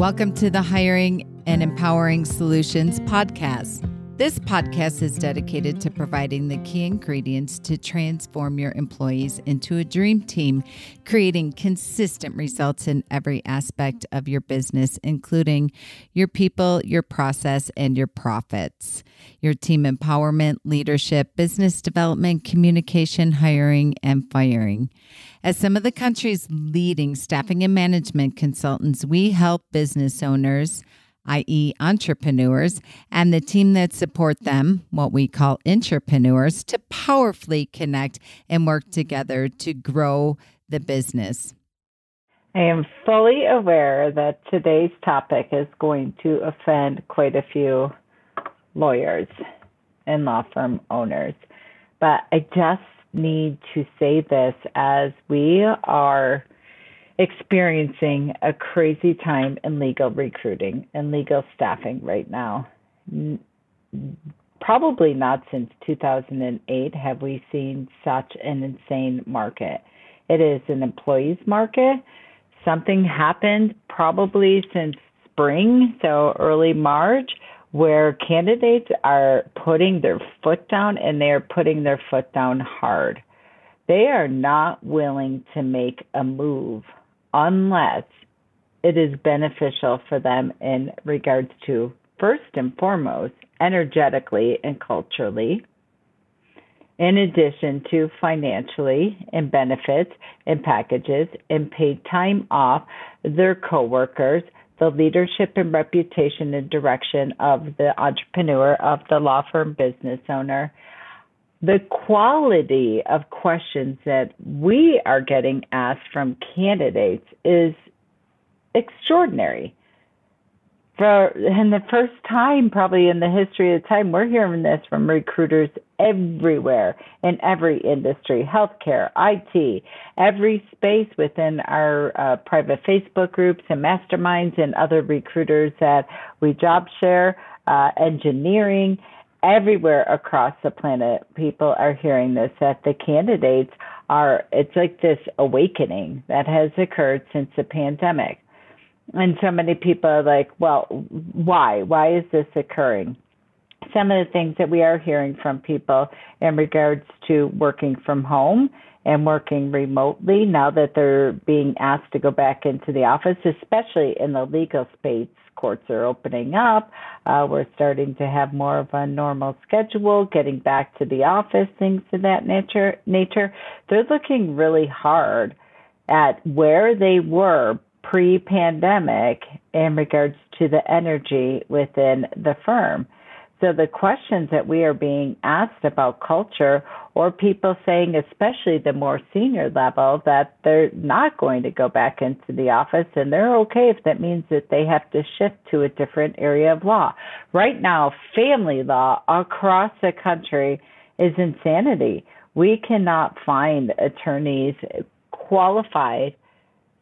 Welcome to the Hiring and Empowering Solutions podcast. This podcast is dedicated to providing the key ingredients to transform your employees into a dream team, creating consistent results in every aspect of your business, including your people, your process, and your profits. Your team empowerment, leadership, business development, communication, hiring, and firing. As some of the country's leading staffing and management consultants, we help business owners, i.e. entrepreneurs, and the team that support them, what we call intrapreneurs, to powerfully connect and work together to grow the business. I am fully aware that today's topic is going to offend quite a few lawyers and law firm owners, but I just need to say this as we are experiencing a crazy time in legal recruiting and legal staffing right now. Probably not since 2008 have we seen such an insane market. It is an employees market. Something happened probably since spring, so early March, where candidates are putting their foot down, and they are putting their foot down hard. They are not willing to make a move unless it is beneficial for them in regards to, first and foremost, energetically and culturally, in addition to financially and benefits and packages and paid time off, their coworkers, the leadership and reputation and direction of the entrepreneur, of the law firm business owner. The quality of questions that we are getting asked from candidates is extraordinary. And the first time, probably in the history of time, we're hearing this from recruiters everywhere, in every industry, healthcare, IT, every space within our private Facebook groups and masterminds and other recruiters that we job share, engineering. Everywhere across the planet, people are hearing this, that the candidates it's like this awakening that has occurred since the pandemic. And so many people are like, well, why? Why is this occurring? Some of the things that we are hearing from people in regards to working from home and working remotely now that they're being asked to go back into the office, especially in the legal space. Courts are opening up. We're starting to have more of a normal schedule, getting back to the office, things of that nature. They're looking really hard at where they were pre-pandemic in regards to the energy within the firm. So the questions that we are being asked about culture, or people saying, especially the more senior level, that they're not going to go back into the office, and they're okay if that means that they have to shift to a different area of law. Right now, family law across the country is insanity. We cannot find attorneys, qualified,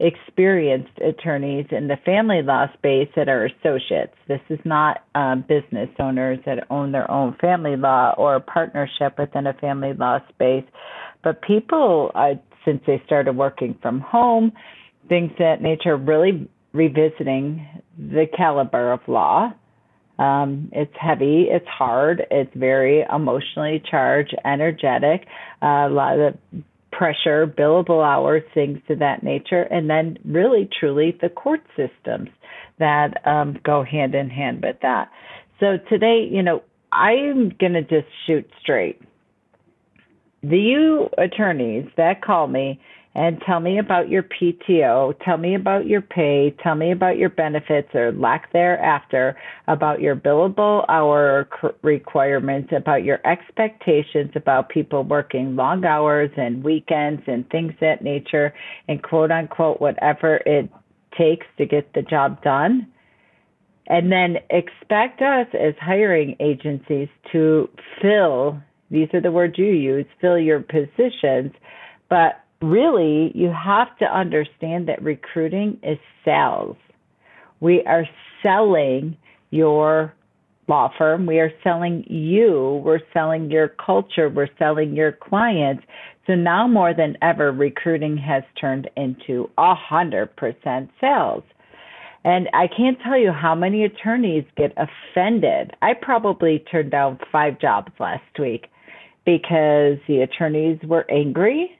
experienced attorneys in the family law space that are associates. This is not business owners that own their own family law or a partnership within a family law space. But people, since they started working from home, things of that nature, really revisiting the caliber of law. It's heavy, it's hard, it's very emotionally charged, energetic, a lot of pressure, billable hours, things to that nature, and then really, truly the court systems that go hand in hand with that. So today, I'm going to just shoot straight. You attorneys that call me and tell me about your PTO, tell me about your pay, tell me about your benefits or lack thereafter, about your billable hour requirements, about your expectations about people working long hours and weekends and things of that nature, and quote unquote, whatever it takes to get the job done. And then expect us as hiring agencies to fill, these are the words you use, fill your positions, but really, you have to understand that recruiting is sales. We are selling your law firm. We are selling you. We're selling your culture. We're selling your clients. So now more than ever, recruiting has turned into 100% sales. And I can't tell you how many attorneys get offended. I probably turned down 5 jobs last week because the attorneys were angry.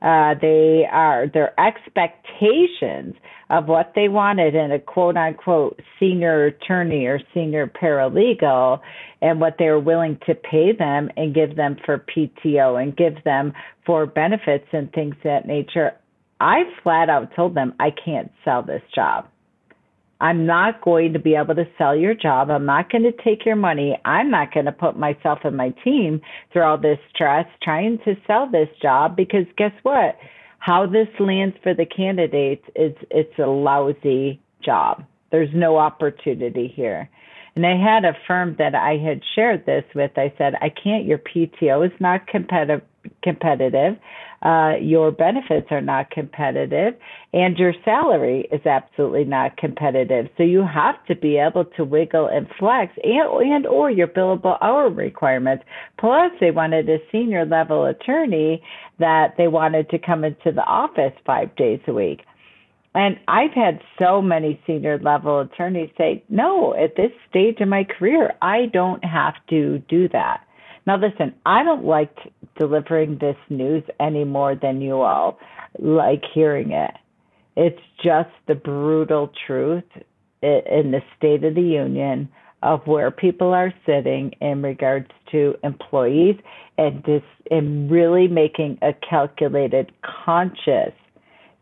Their expectations of what they wanted in a quote unquote senior attorney or senior paralegal, and what they were willing to pay them and give them for PTO and give them for benefits and things of that nature. I flat out told them, I can't sell this job. I'm not going to be able to sell your job. I'm not going to take your money. I'm not going to put myself and my team through all this stress trying to sell this job, because guess what? How this lands for the candidates is it's a lousy job. There's no opportunity here. And I had a firm that I had shared this with. I said, I can't, your PTO is not competitive. Your benefits are not competitive, and your salary is absolutely not competitive. So you have to be able to wiggle and flex and or your billable hour requirements. Plus, they wanted a senior level attorney that they wanted to come into the office 5 days a week. And I've had so many senior level attorneys say, no, at this stage of my career, I don't have to do that. Now, listen, I don't like delivering this news any more than you all like hearing it. It's just the brutal truth in the State of the Union of where people are sitting in regards to employees, and really making a calculated, conscious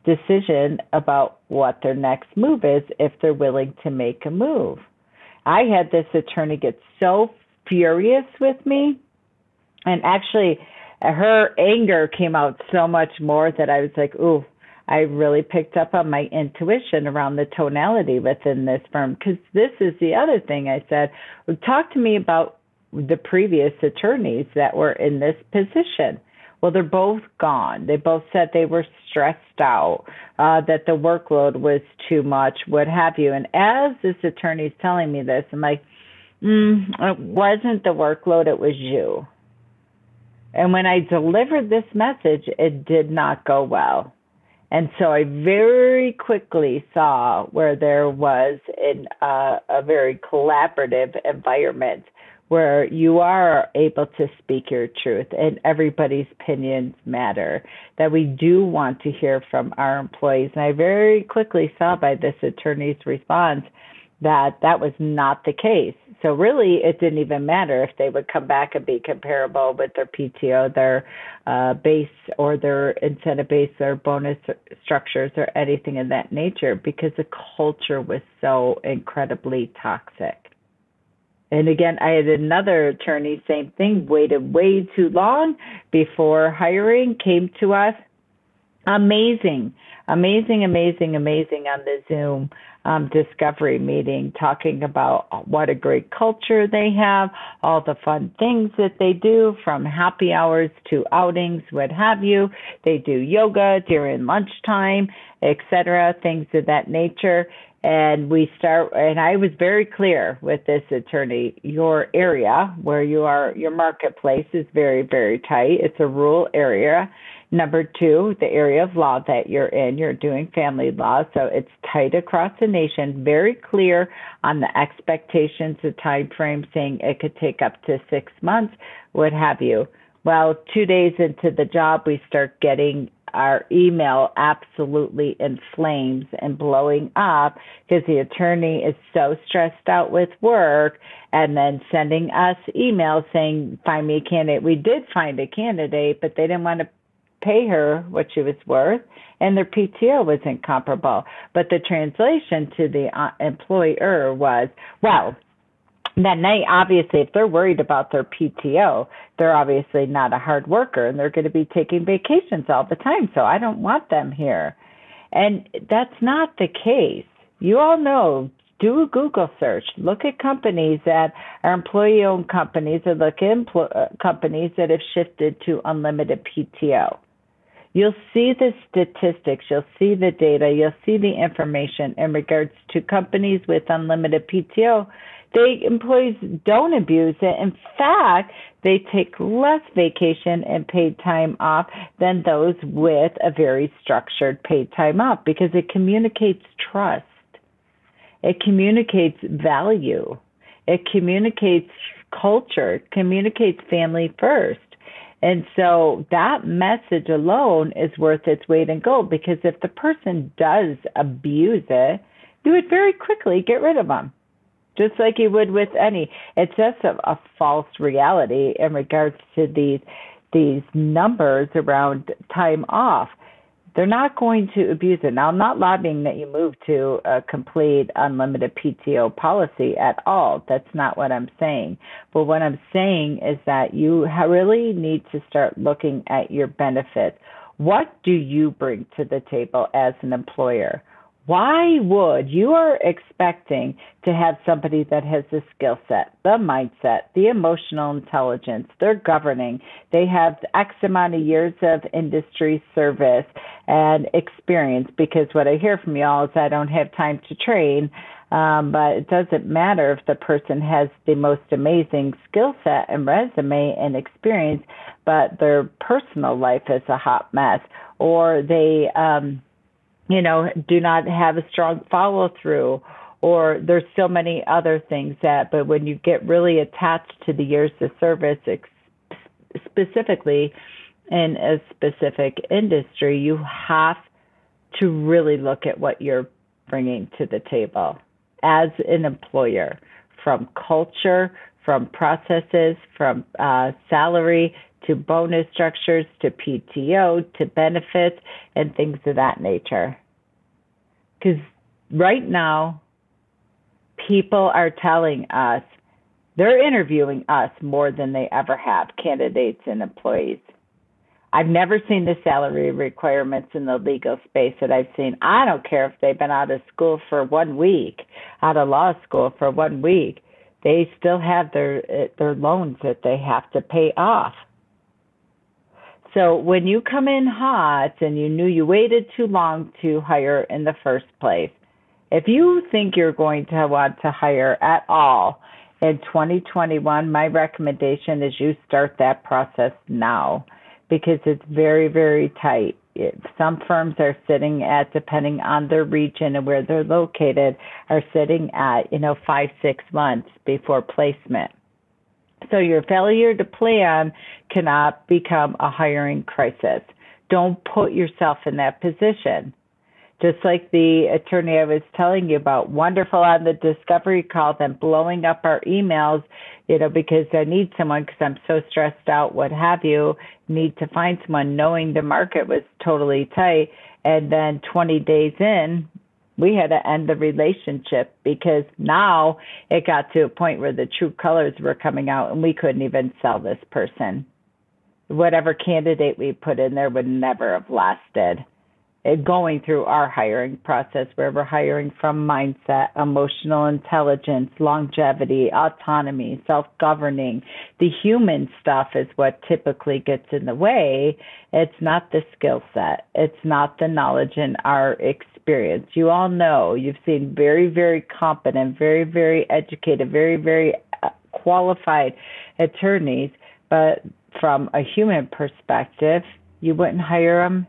decision about what their next move is if they're willing to make a move. I had this attorney get so furious with me, and actually her anger came out so much more that I was like, ooh, I really picked up on my intuition around the tonality within this firm. Because this is the other thing I said. Talk to me about the previous attorneys that were in this position. Well, they're both gone. They both said they were stressed out, that the workload was too much, what have you. And as this attorney's telling me this, I'm like, it wasn't the workload, it was you. And when I delivered this message, it did not go well. And so I very quickly saw where there was a very collaborative environment where you are able to speak your truth and everybody's opinions matter, that we do want to hear from our employees. And I very quickly saw by this attorney's response that that was not the case. So really, it didn't even matter if they would come back and be comparable with their PTO, their base or their incentive base, their bonus structures or anything of that nature, because the culture was so incredibly toxic. And again, I had another attorney, same thing, waited way too long before hiring, came to us. Amazing on the Zoom discovery meeting, talking about what a great culture they have, all the fun things that they do, from happy hours to outings, what have you. They do yoga during lunchtime, etc., things of that nature. And I was very clear with this attorney, your area where you are, your marketplace is very, very tight. It's a rural area. Number 2, the area of law that you're in, you're doing family law, so it's tight across the nation, very clear on the expectations, the time frame, saying it could take up to 6 months, what have you. Well, 2 days into the job, we start getting our email absolutely in flames and blowing up because the attorney is so stressed out with work, and then sending us emails saying, find me a candidate. We did find a candidate, but they didn't want to pay her what she was worth, and their PTO was incomparable. But the translation to the employer was, well, then they obviously, if they're worried about their PTO, they're obviously not a hard worker, and they're going to be taking vacations all the time, so I don't want them here. And that's not the case. You all know, do a Google search. Look at companies that are employee-owned companies, or look at companies that have shifted to unlimited PTO. You'll see the statistics, you'll see the data, you'll see the information in regards to companies with unlimited PTO. Employees don't abuse it. In fact, they take less vacation and paid time off than those with a very structured paid time off, because it communicates trust. It communicates value. It communicates culture. It communicates family first. And so that message alone is worth its weight in gold, because if the person does abuse it, you would very quickly get rid of them, just like you would with any. It's just a false reality in regards to these numbers around time off. They're not going to abuse it. Now, I'm not lobbying that you move to a complete unlimited PTO policy at all. That's not what I'm saying. But what I'm saying is that you really need to start looking at your benefits. What do you bring to the table as an employer? Why would you are expecting to have somebody that has the skill set, the mindset, the emotional intelligence, they're governing, they have X amount of years of industry service and experience, because what I hear from y'all is I don't have time to train, but it doesn't matter if the person has the most amazing skill set and resume and experience, but their personal life is a hot mess, or they do not have a strong follow through, or there's so many other things but when you get really attached to the years of service, specifically in a specific industry, you have to really look at what you're bringing to the table as an employer, from culture, from processes, from salary, to bonus structures, to PTO, to benefits, and things of that nature. Because right now, people are telling us, they're interviewing us more than they ever have, candidates and employees. I've never seen the salary requirements in the legal space that I've seen. I don't care if they've been out of school for 1 week, out of law school for 1 week. They still have their loans that they have to pay off. So when you come in hot and you knew you waited too long to hire in the first place, if you think you're going to want to hire at all in 2021, my recommendation is you start that process now, because it's very, very tight. Some firms are sitting at, depending on their region and where they're located, are sitting at 5-6 months before placement. So your failure to plan cannot become a hiring crisis. Don't put yourself in that position. Just like the attorney I was telling you about, wonderful on the discovery call, then blowing up our emails, because I need someone because I'm so stressed out, what have you, need to find someone, knowing the market was totally tight. And then 20 days in, we had to end the relationship, because now it got to a point where the true colors were coming out and we couldn't even sell this person. Whatever candidate we put in there would never have lasted. Going through our hiring process, where we're hiring from mindset, emotional intelligence, longevity, autonomy, self-governing. The human stuff is what typically gets in the way. It's not the skill set. It's not the knowledge and our experience. You all know, you've seen very, very competent, very, very educated, very, very qualified attorneys, but from a human perspective, you wouldn't hire them,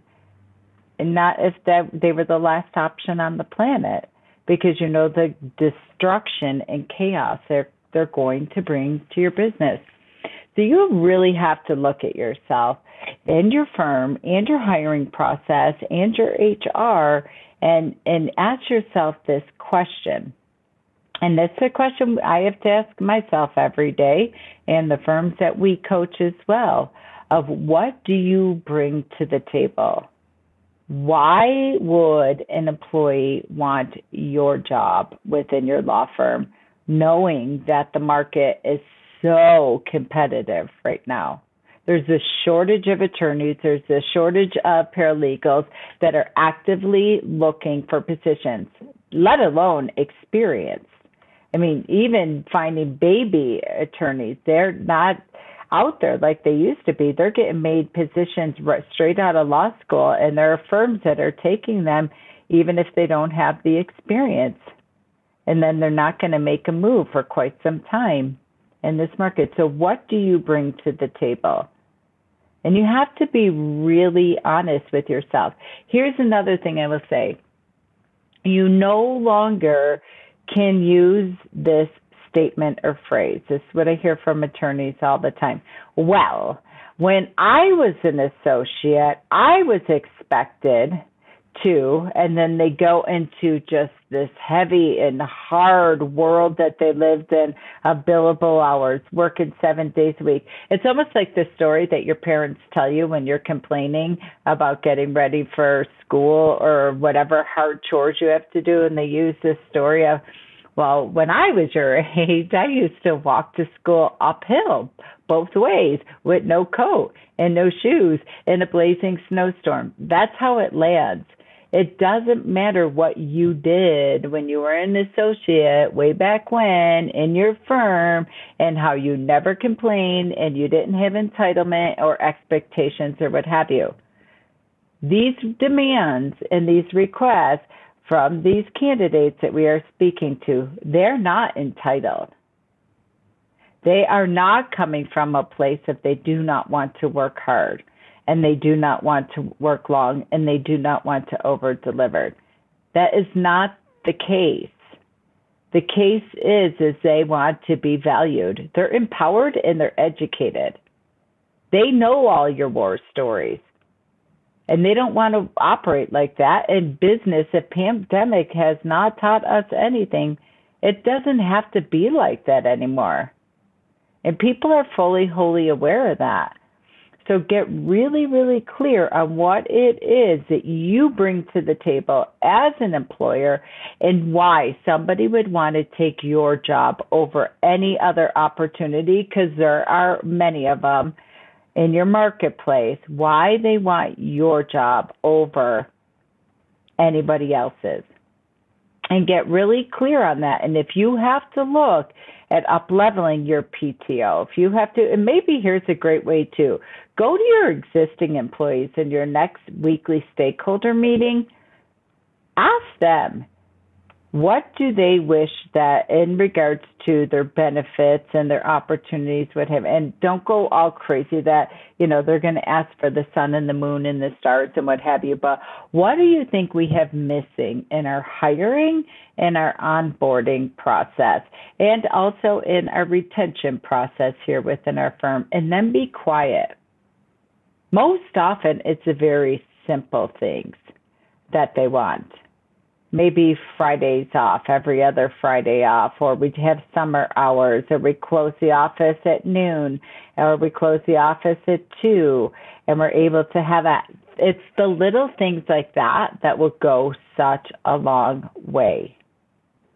and not if they were the last option on the planet, because the destruction and chaos they're going to bring to your business. So you really have to look at yourself and your firm and your hiring process and your HR and ask yourself this question. And that's a question I have to ask myself every day, and the firms that we coach as well, of what do you bring to the table? Why would an employee want your job within your law firm, knowing that the market is so competitive right now? There's a shortage of attorneys. There's a shortage of paralegals that are actively looking for positions, let alone experience. I mean, even finding baby attorneys, they're not out there like they used to be. They're getting made positions straight out of law school, and there are firms that are taking them even if they don't have the experience. And then they're not going to make a move for quite some time in this market. So what do you bring to the table? And you have to be really honest with yourself. Here's another thing I will say. You no longer can use this statement or phrase. This is what I hear from attorneys all the time. Well, when I was an associate, I was expected to, and then they go into just this heavy and hard world that they lived in of billable hours, working 7 days a week. It's almost like the story that your parents tell you when you're complaining about getting ready for school or whatever hard chores you have to do, and they use this story of, well, when I was your age, I used to walk to school uphill both ways with no coat and no shoes in a blazing snowstorm. That's how it lands. It doesn't matter what you did when you were an associate way back when in your firm and how you never complained and you didn't have entitlement or expectations or what have you. These demands and these requests from these candidates that we are speaking to, they're not entitled. They are not coming from a place of they do not want to work hard, and they do not want to work long, and they do not want to over-deliver. That is not the case. The case is they want to be valued. They're empowered and they're educated. They know all your war stories. And they don't want to operate like that. In business, if pandemic has not taught us anything, it doesn't have to be like that anymore. And people are fully, wholly aware of that. So get really, really clear on what it is that you bring to the table as an employer and why somebody would want to take your job over any other opportunity, because there are many of them in your marketplace, why they want your job over anybody else's. And get really clear on that. And if you have to look at up-leveling your PTO, if you have to, and maybe here's a great way too, go to your existing employees in your next weekly stakeholder meeting, ask them, what do they wish that in regards to their benefits and their opportunities would have? And don't go all crazy that, they're going to ask for the sun and the moon and the stars and what have you. But what do you think we have missing in our hiring and our onboarding process and also in our retention process here within our firm? And then be quiet. Most often it's the very simple things that they want. Maybe Fridays off, every other Friday off, or we have summer hours, or we close the office at noon, or we close the office at 2, and we're able to have that. It's the little things like that that will go such a long way.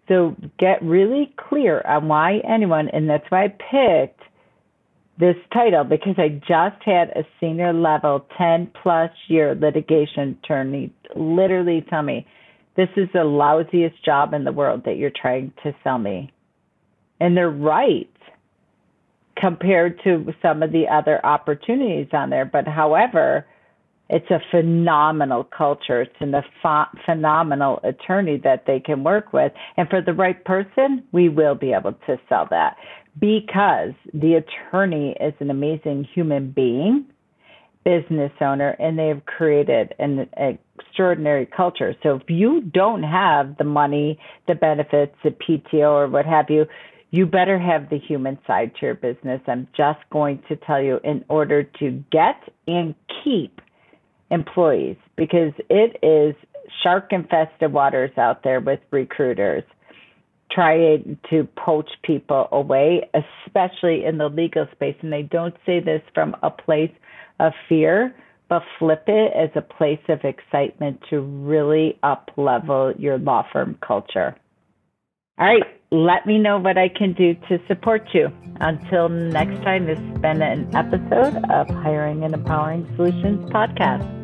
So get really clear on why anyone, and that's why I picked this title, because I just had a senior level 10+ year litigation attorney literally tell me, this is the lousiest job in the world that you're trying to sell me. And they're right compared to some of the other opportunities on there. But however, it's a phenomenal culture. It's a phenomenal attorney that they can work with. And for the right person, we will be able to sell that, because the attorney is an amazing human being, business owner, and they have created an extraordinary culture. So if you don't have the money, the benefits, the PTO, or what have you, you better have the human side to your business. I'm just going to tell you, in order to get and keep employees, because it is shark-infested waters out there with recruiters trying to poach people away, especially in the legal space. And I don't say this from a place of fear, but flip it as a place of excitement to really up-level your law firm culture. All right, let me know what I can do to support you. Until next time, this has been an episode of Hiring and Empowering Solutions podcast.